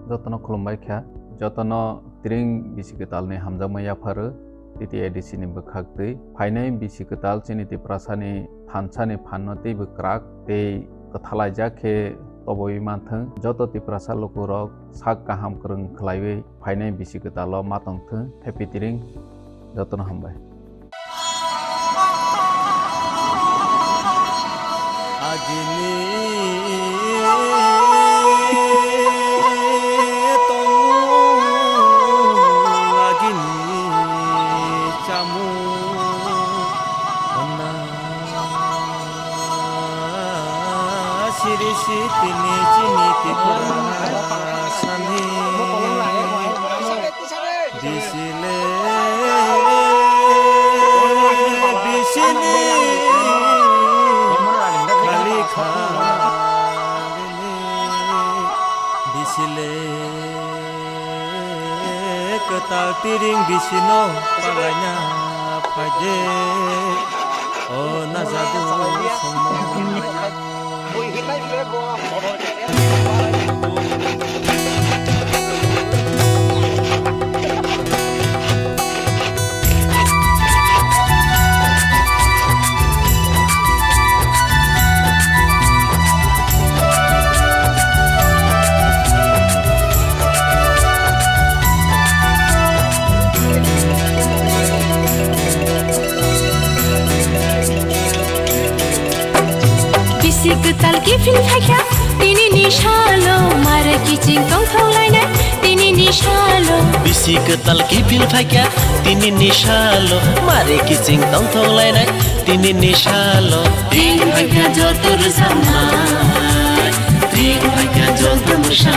जतन खुलुमबाय ख्या जतन तिरिं बिसिगतालनि हामजामाया फारो तिति एडिसिनि बखागदै फाइनाय बिसिगताल चिनिति प्रासानि थानसानि फाननति बक्राक ते कथालायजाखे तबय मानथों जत ति प्रासा लोकुरक साक गाहाम करं खलायबै फाइनाय बिसिगताल मातंथों हेपि तिरिं जतन हामबाय Ketal tiring bisino palanya paje oh nazagu Bisiktal ki fil hakya tini nishalo mara kicing tong tholaina tini nishalo Bisiktal ki fil hakya tini nishalo mara kicing tong tholaina tini nishalo Ting hakya jotur samai Ting hakya jotur musha